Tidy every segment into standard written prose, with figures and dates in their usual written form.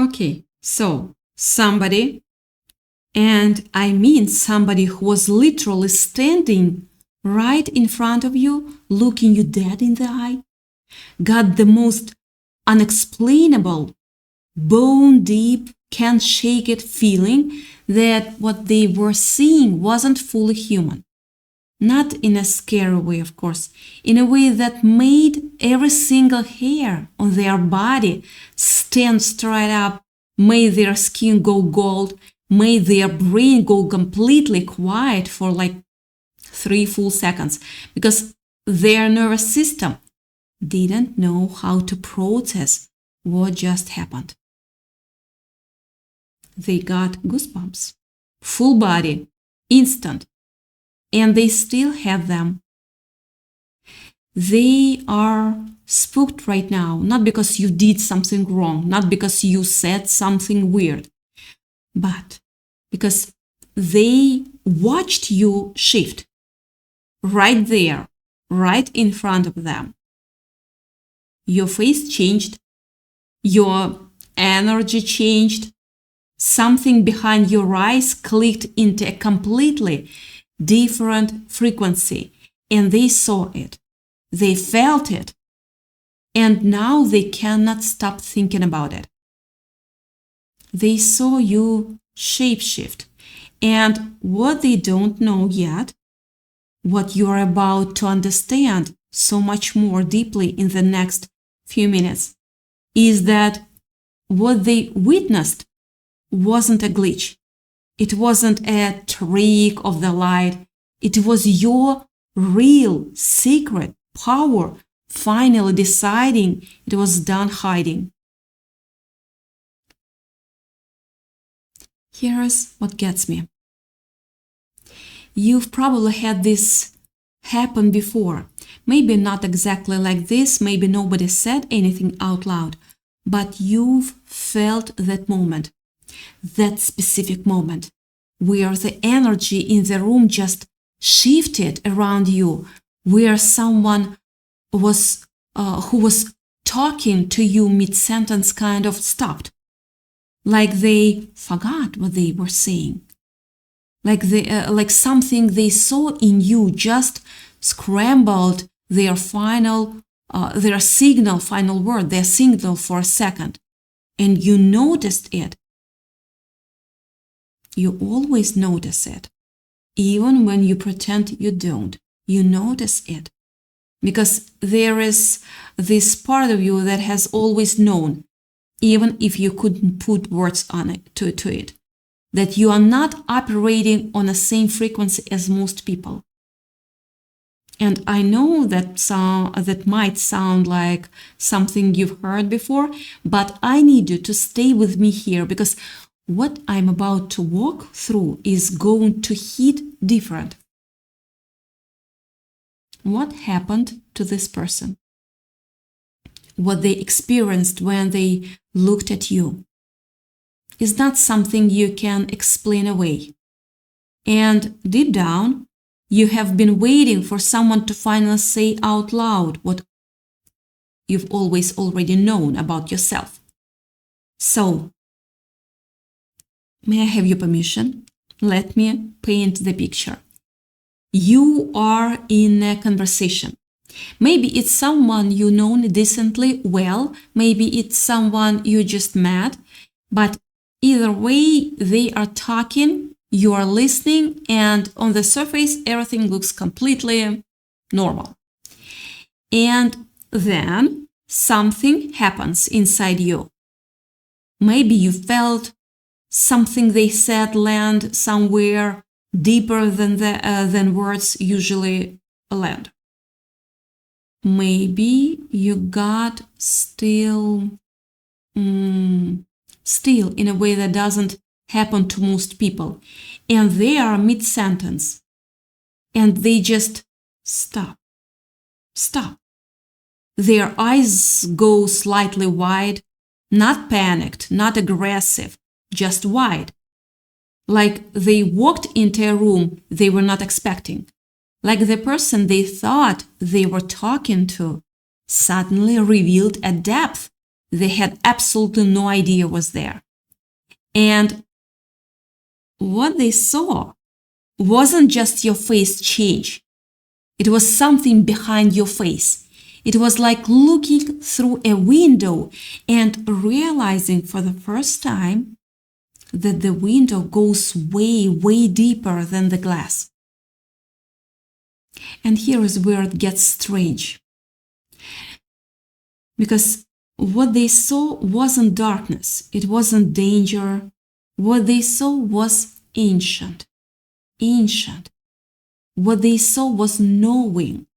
Okay, so somebody, and I mean somebody who was literally standing right in front of you, looking you dead in the eye, got the most unexplainable, bone deep, can't shake it feeling that what they were seeing wasn't fully human. Not in a scary way, of course, in a way that made every single hair on their body stand straight up, made their skin go gold, made their brain go completely quiet for like 3 full seconds, because their nervous system didn't know how to process what just happened. They got goosebumps, full body, instant, and they still have them. They are spooked right now, not because you did something wrong, not because you said something weird, but because they watched you shift right there, right in front of them. Your face changed, your energy changed, something behind your eyes clicked into a completely different frequency, and they saw it, they felt it, and now they cannot stop thinking about it. They saw you shapeshift, and what they don't know yet, what you're about to understand so much more deeply in the next few minutes, is that what they witnessed wasn't a glitch. It wasn't a trick of the light. It was your real secret power finally deciding it was done hiding. Here's what gets me. You've probably had this happen before. Maybe not exactly like this, maybe nobody said anything out loud, but you've felt that moment, that specific moment, where the energy in the room just shifted around you, where someone was who was talking to you mid-sentence kind of stopped, like they forgot what they were saying, like something they saw in you just scrambled their final word, their signal for a second, and you noticed it. You always notice it, even when you pretend you don't. You notice it because there is this part of you that has always known, even if you couldn't put words on it to it, that you are not operating on the same frequency as most people. And I know that might sound like something you've heard before, but I need you to stay with me here because what I'm about to walk through is going to hit different. What happened to this person? What they experienced when they looked at you is not something you can explain away. And deep down, you have been waiting for someone to finally say out loud what you've always already known about yourself. So, may I have your permission? Let me paint the picture. You are in a conversation. Maybe it's someone you know decently well, maybe it's someone you just met, but either way, they are talking, you are listening, and on the surface, everything looks completely normal. And then something happens inside you. Maybe you felt something they said land somewhere deeper than words usually land. Maybe you got still in a way that doesn't happen to most people, and they are mid-sentence, and they just stop. Their eyes go slightly wide, not panicked, not aggressive, just wide. Like they walked into a room they were not expecting. Like the person they thought they were talking to suddenly revealed a depth They had absolutely no idea was there. And what they saw wasn't just your face change. It was something behind your face. It was like looking through a window and realizing for the first time that the window goes way, way deeper than the glass. And here is where it gets strange. Because what they saw wasn't darkness. It wasn't danger. What they saw was ancient. Ancient. What they saw was knowing.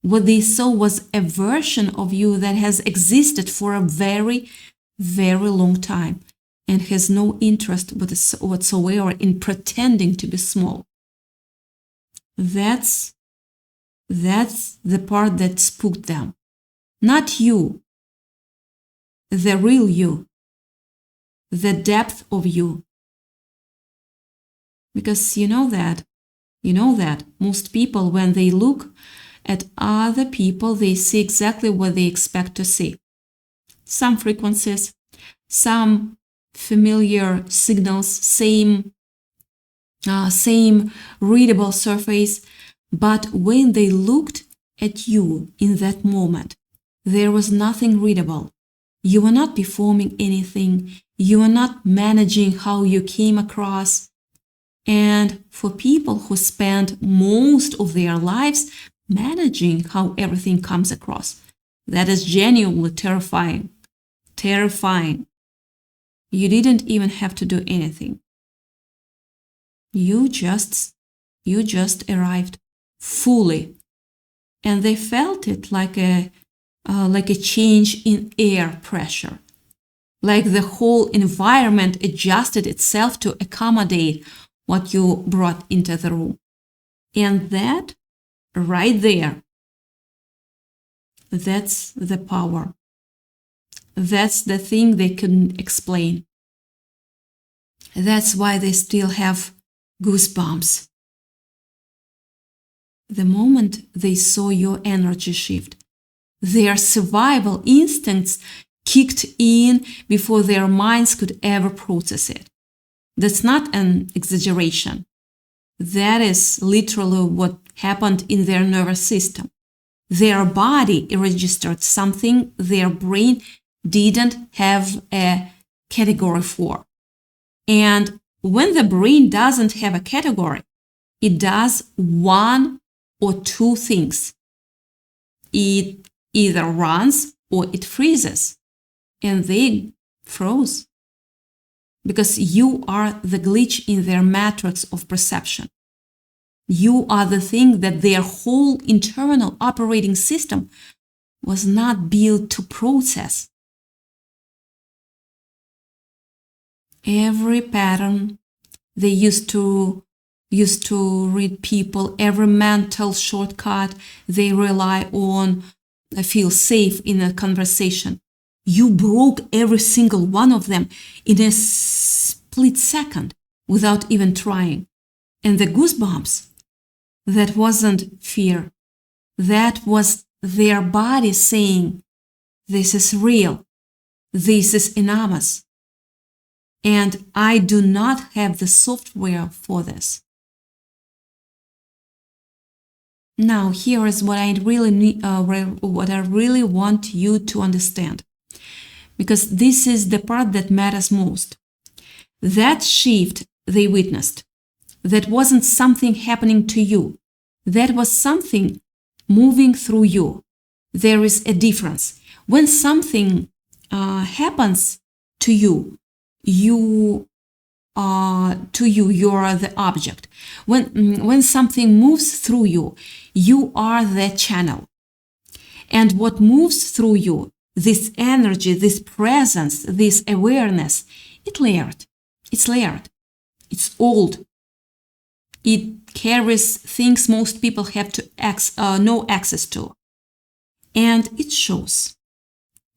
What they saw was a version of you that has existed for a very, very long time and has no interest whatsoever in pretending to be small. That's the part that spooked them. Not you, the real you, the depth of you. Because you know that most people, when they look at other people, they see exactly what they expect to see. Some frequencies, some familiar signals, same readable surface. But when they looked at you in that moment, there was nothing readable. You were not performing anything. You were not managing how you came across. And for people who spend most of their lives managing how everything comes across, that is genuinely terrifying. Terrifying. You didn't even have to do anything. You just arrived fully. And they felt it like a change in air pressure. Like the whole environment adjusted itself to accommodate what you brought into the room. And that right there, that's the power. That's the thing they couldn't explain. That's why they still have goosebumps. The moment they saw your energy shift, their survival instincts kicked in before their minds could ever process it. That's not an exaggeration. That is literally what happened in their nervous system. Their body registered something their brain didn't have a category for. And when the brain doesn't have a category, it does one or two things. It either runs or it freezes. And they froze. Because you are the glitch in their matrix of perception. You are the thing that their whole internal operating system was not built to process. Every pattern they used to read people, every mental shortcut they rely on, feel safe in a conversation. You broke every single one of them in a split second without even trying. And the goosebumps, that wasn't fear. That was their body saying, this is real. This is enormous. And I do not have the software for this. Now, here is what I really want you to understand. Because this is the part that matters most. That shift they witnessed, that wasn't something happening to you. That was something moving through you. There is a difference. When something happens to you, you are the object. When something moves through you, you are the channel. And what moves through you, this energy, this presence, this awareness, it's layered. It's old. It carries things most people have no access to. And it shows,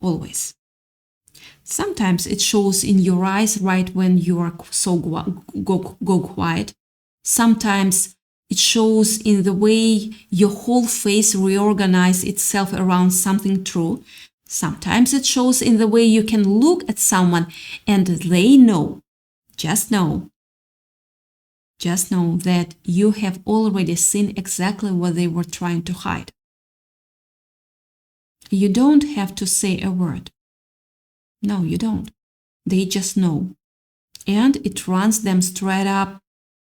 always. Sometimes it shows in your eyes right when you are so go quiet. Sometimes it shows in the way your whole face reorganizes itself around something true. Sometimes it shows in the way you can look at someone and they know, just know that you have already seen exactly what they were trying to hide. You don't have to say a word. No, you don't. They just know. And it runs them straight up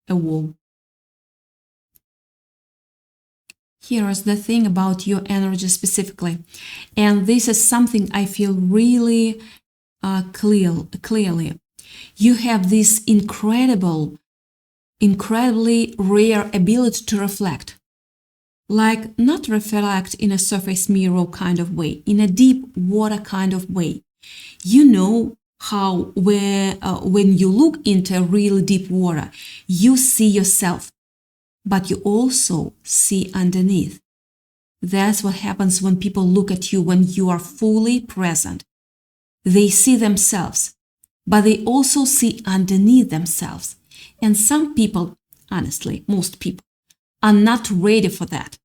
a wall. Here is the thing about your energy specifically. And this is something I feel really clearly. You have this incredibly rare ability to reflect. Like not reflect in a surface mirror kind of way, in a deep water kind of way. You know how when you look into really deep water, you see yourself, but you also see underneath. That's what happens when people look at you when you are fully present. They see themselves, but they also see underneath themselves. And some people, honestly, most people, are not ready for that.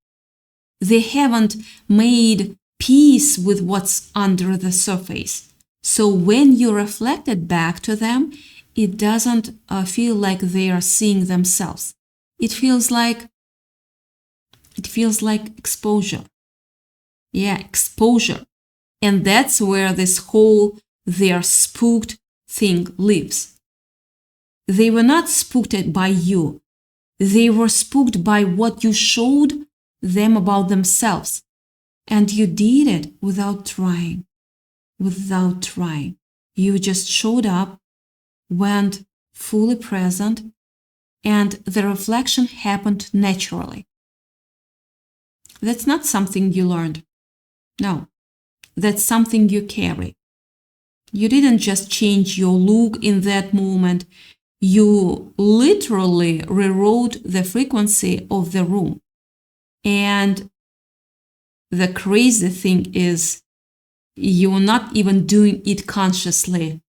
They haven't made peace with what's under the surface. So when you reflect it back to them, it doesn't feel like they are seeing themselves. It feels like exposure. Yeah, exposure. And that's where this whole "they're spooked" thing lives. They were not spooked by you. They were spooked by what you showed them about themselves. And you did it without trying. You just showed up, went fully present, and the reflection happened naturally. That's not something you learned. No, that's something you carry. You didn't just change your look in that moment. You literally rewrote the frequency of the room. And the crazy thing is, you're not even doing it consciously.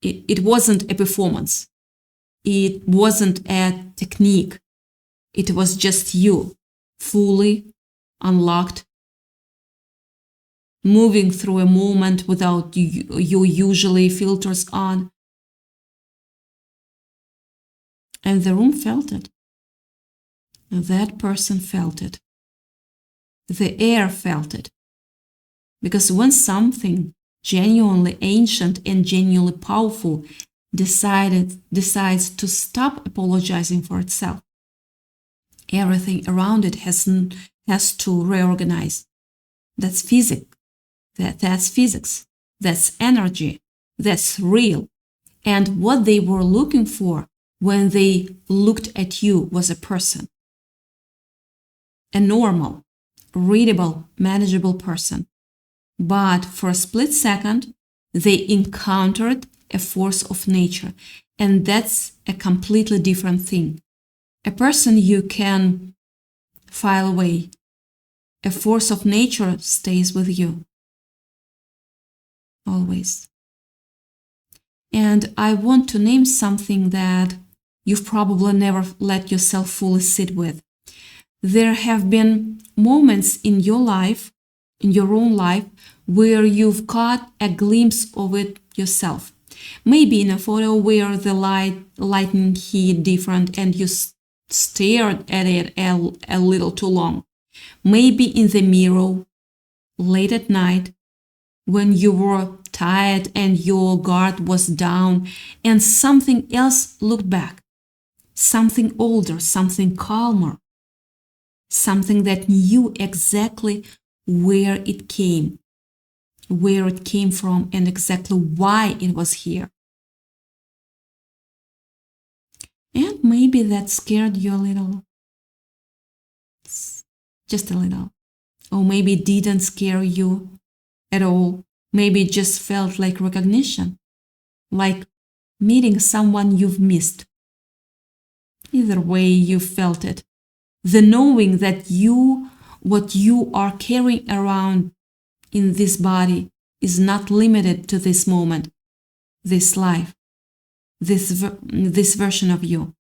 It wasn't a performance. It wasn't a technique. It was just you, fully unlocked, moving through a moment without your usually filters on. And the room felt it. That person felt it. The air felt it. Because when something genuinely ancient and genuinely powerful decides to stop apologizing for itself, everything around it has to reorganize. That's physics. That's physics. That's energy. That's real. And what they were looking for when they looked at you was a person. A normal, readable, manageable person. But for a split second, they encountered a force of nature. And that's a completely different thing. A person you can file away. A force of nature stays with you. Always. And I want to name something that you've probably never let yourself fully sit with. There have been moments in your life, in your own life, where you've caught a glimpse of it yourself. Maybe in a photo where the lightning hit different and you stared at it a little too long. Maybe in the mirror, late at night, when you were tired and your guard was down and something else looked back. Something older, something calmer. Something that knew exactly where it came from, and exactly why it was here. And maybe that scared you a little. Just a little. Or maybe it didn't scare you at all. Maybe it just felt like recognition. Like meeting someone you've missed. Either way, you felt it. The knowing that what you are carrying around in this body is not limited to this moment, this life, this version of you.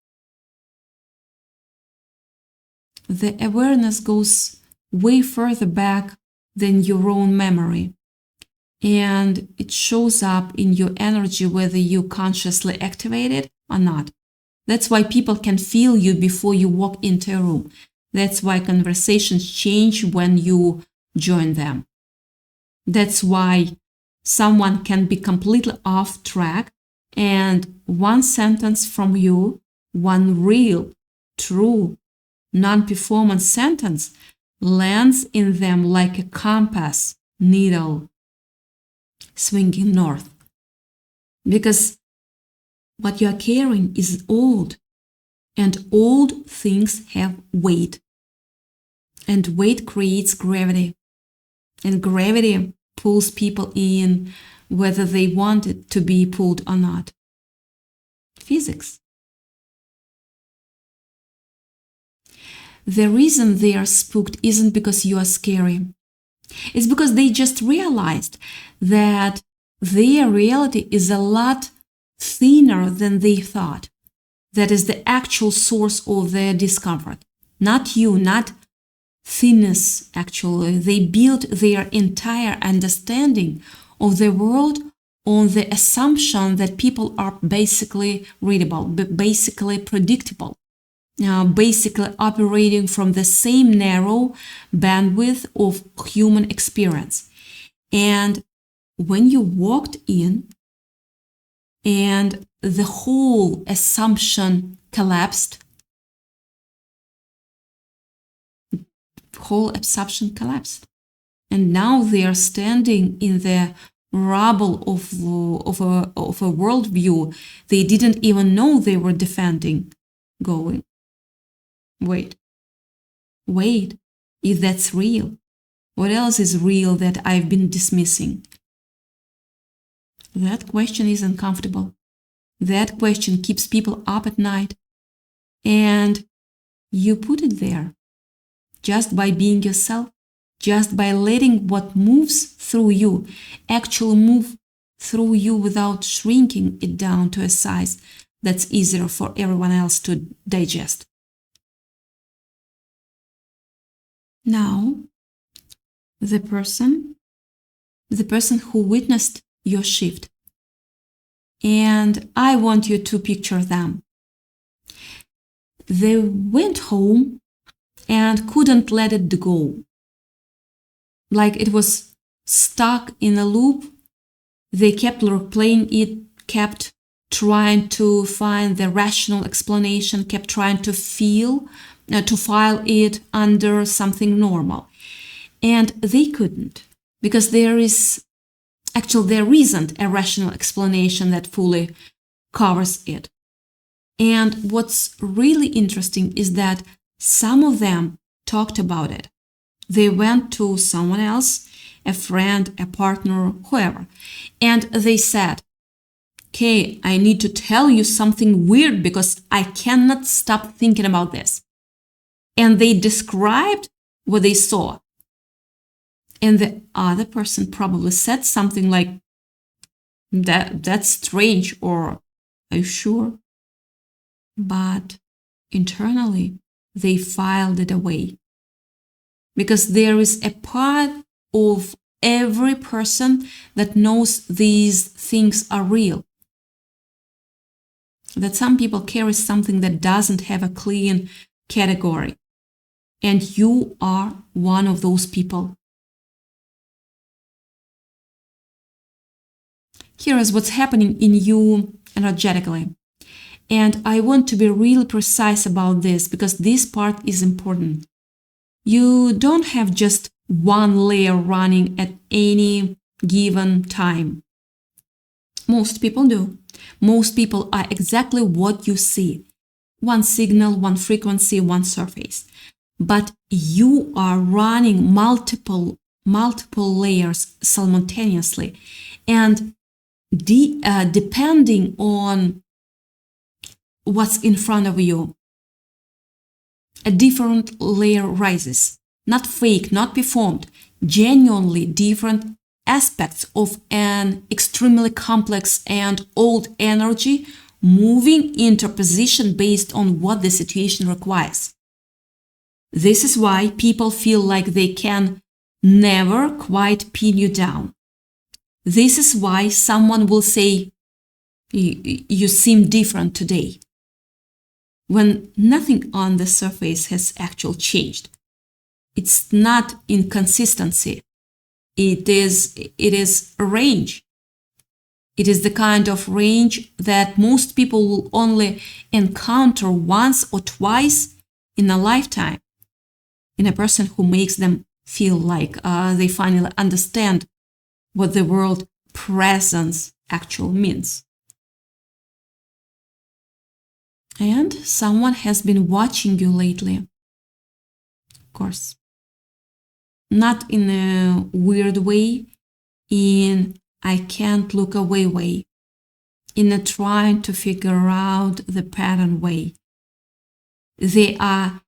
The awareness goes way further back than your own memory. And it shows up in your energy whether you consciously activate it or not. That's why people can feel you before you walk into a room. That's why conversations change when you join them. That's why someone can be completely off track and one sentence from you, one real, true, non-performance sentence lands in them like a compass needle swinging north. Because what you are carrying is old, and old things have weight. And weight creates gravity. And gravity pulls people in whether they want it to be pulled or not. Physics. The reason they are spooked isn't because you are scary. It's because they just realized that their reality is a lot thinner than they thought. That is the actual source of their discomfort. Not you, not thinness, actually. They built their entire understanding of the world on the assumption that people are basically readable, basically predictable, basically operating from the same narrow bandwidth of human experience. And when you walked in and the whole assumption collapsed, and now they are standing in the rubble of a worldview they didn't even know they were defending, going, wait, if that's real, what else is real that I've been dismissing? That question is uncomfortable. That question keeps people up at night. And you put it there just by being yourself, just by letting what moves through you actually move through you without shrinking it down to a size that's easier for everyone else to digest. Now, the person who witnessed your shift, and I want you to picture them. They went home and couldn't let it go. Like it was stuck in a loop. They kept replaying it, kept trying to find the rational explanation, kept trying to file it under something normal. And they couldn't, because there isn't a rational explanation that fully covers it. And what's really interesting is that some of them talked about it. They went to someone else, a friend, a partner, whoever, and they said, okay, I need to tell you something weird because I cannot stop thinking about this. And they described what they saw. And the other person probably said something like, that's strange, or are you sure? But internally, they filed it away. Because there is a part of every person that knows these things are real. That some people carry something that doesn't have a clean category. And you are one of those people. Here is what's happening in you energetically. And I want to be really precise about this because this part is important. You don't have just one layer running at any given time. Most people do. Most people are exactly what you see. One signal, one frequency, one surface. But you are running multiple layers simultaneously. And depending on what's in front of you, a different layer rises. Not fake, not performed, genuinely different aspects of an extremely complex and old energy moving into position based on what the situation requires. This is why people feel like they can never quite pin you down. This is why someone will say, you seem different today, when nothing on the surface has actually changed. It's not inconsistency. It is a range. It is the kind of range that most people will only encounter once or twice in a lifetime, in a person who makes them feel like they finally understand what the word presence actually means. And someone has been watching you lately. Of course. Not in a weird way, in I can't look away way, in a trying to figure out the pattern way. They are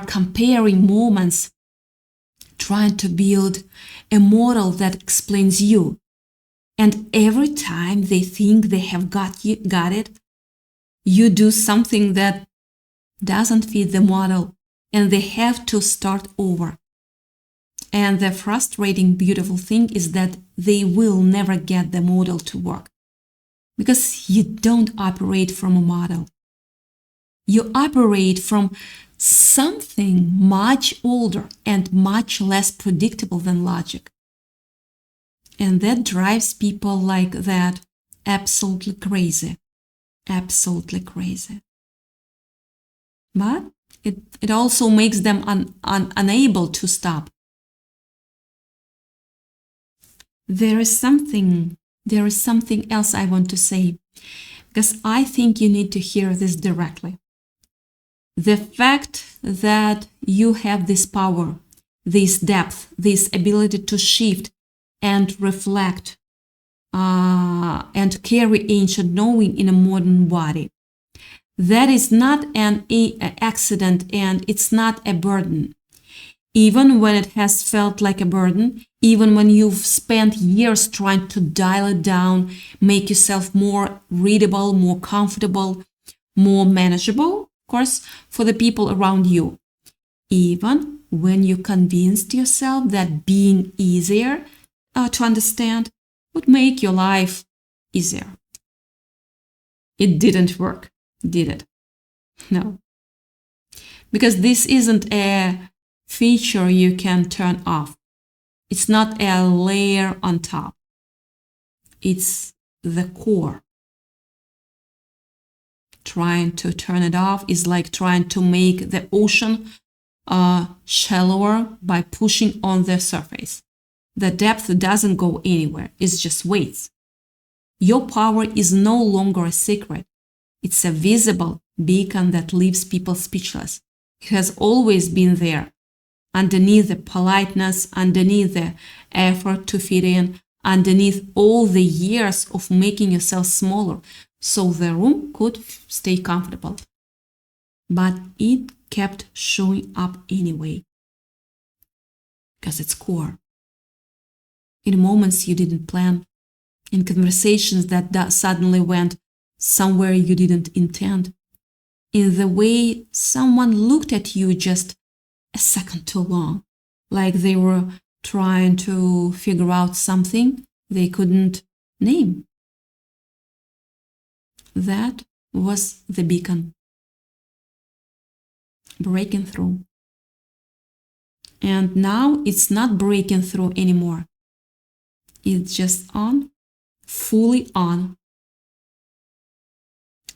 comparing moments, trying to build a model that explains you. And every time they think they have got it, you do something that doesn't fit the model, and they have to start over. And the frustrating, beautiful thing is that they will never get the model to work, because you don't operate from a model. You operate from something much older and much less predictable than logic. And that drives people like that absolutely crazy. Absolutely crazy. But it also makes them unable to stop. There is something else I want to say, because I think you need to hear this directly. The fact that you have this power, this depth, this ability to shift and reflect and carry ancient knowing in a modern body, that is not an accident, and it's not a burden. Even when it has felt like a burden, even when you've spent years trying to dial it down, make yourself more readable, more comfortable, more manageable, of course, for the people around you. Even when you convinced yourself that being easier to understand would make your life easier. It didn't work, did it? No. Because this isn't a feature you can turn off. It's not a layer on top. It's the core. Trying to turn it off is like trying to make the ocean shallower by pushing on the surface. The depth doesn't go anywhere, it just waits. Your power is no longer a secret. It's a visible beacon that leaves people speechless. It has always been there, underneath the politeness, underneath the effort to fit in, underneath all the years of making yourself smaller so the room could stay comfortable. But it kept showing up anyway, because it's core. In moments you didn't plan, in conversations that suddenly went somewhere you didn't intend, in the way someone looked at you just a second too long, like they were trying to figure out something they couldn't name. That was the beacon. Breaking through. And now it's not breaking through anymore. It's just on, fully on.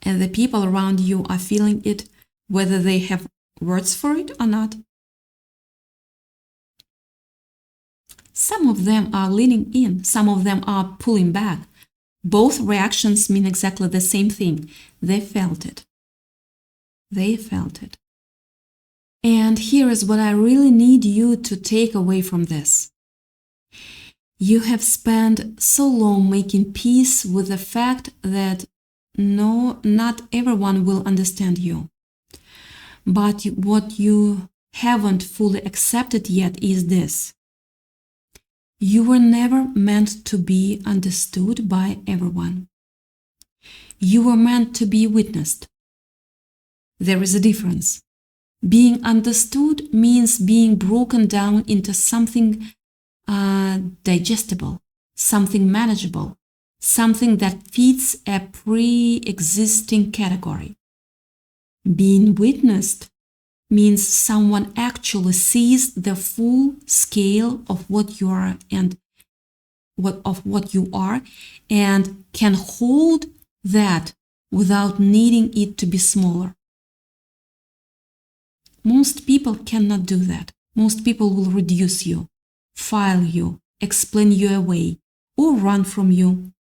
And the people around you are feeling it, whether they have words for it or not. Some of them are leaning in, some of them are pulling back. Both reactions mean exactly the same thing. They felt it. They felt it. And here is what I really need you to take away from this. You have spent so long making peace with the fact that no, not everyone will understand you. But what you haven't fully accepted yet is this. You were never meant to be understood by everyone. You were meant to be witnessed. There is a difference. Being understood means being broken down into something digestible, something manageable, something that fits a pre-existing category. Being witnessed means someone actually sees the full scale of what you are and what you are, and can hold that without needing it to be smaller. Most people cannot do that. Most people will reduce you, file you, explain you away, or run from you.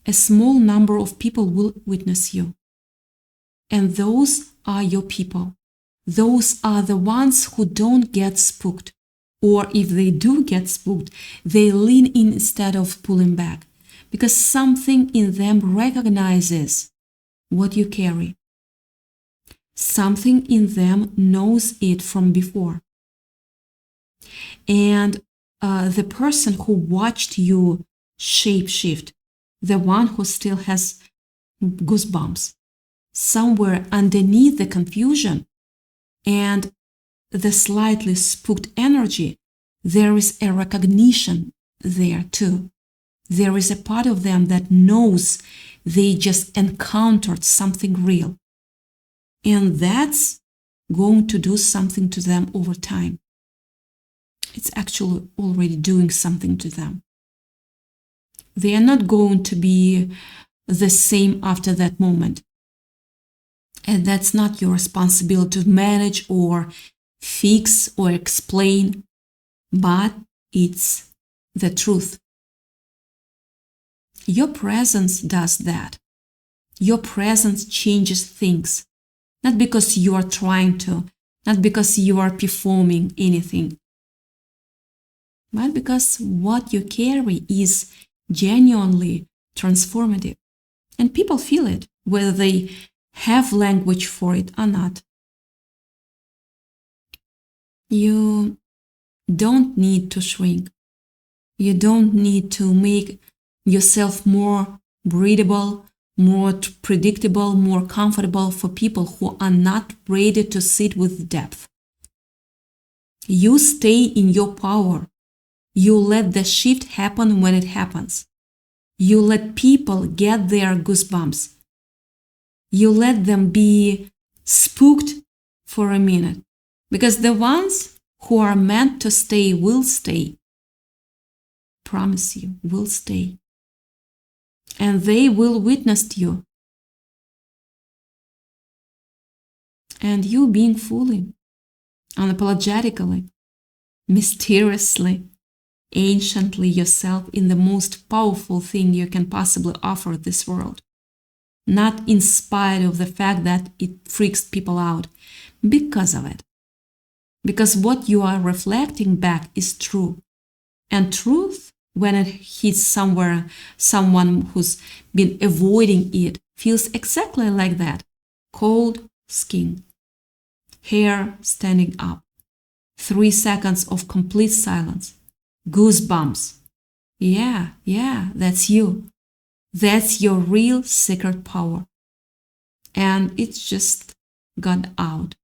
A small number of people will witness you. And those are your people. Those are the ones who don't get spooked. Or if they do get spooked, they lean in instead of pulling back, because something in them recognizes what you carry. Something in them knows it from before. And the person who watched you shapeshift, the one who still has goosebumps, somewhere underneath the confusion and the slightly spooked energy, there is a recognition there too. There is a part of them that knows they just encountered something real. And that's going to do something to them over time. It's actually already doing something to them. They are not going to be the same after that moment. And that's not your responsibility to manage or fix or explain, but it's the truth. Your presence does that. Your presence changes things, not because you are trying to, not because you are performing anything, but because what you carry is genuinely transformative. And people feel it, whether they have language for it or not. You don't need to shrink. You don't need to make yourself more breathable, more predictable, more comfortable for people who are not ready to sit with depth. You stay in your power. You let the shift happen when it happens. You let people get their goosebumps. You let them be spooked for a minute. Because the ones who are meant to stay will stay. Promise you, will stay. And they will witness you. And you being fully, unapologetically, mysteriously, anciently yourself in the most powerful thing you can possibly offer this world. Not in spite of the fact that it freaks people out, because of it. Because what you are reflecting back is true. And truth, when it hits somewhere, someone who's been avoiding it, feels exactly like that. Cold skin. Hair standing up. 3 seconds of complete silence. Goosebumps. Yeah, that's you. That's your real secret power. And it's just got out.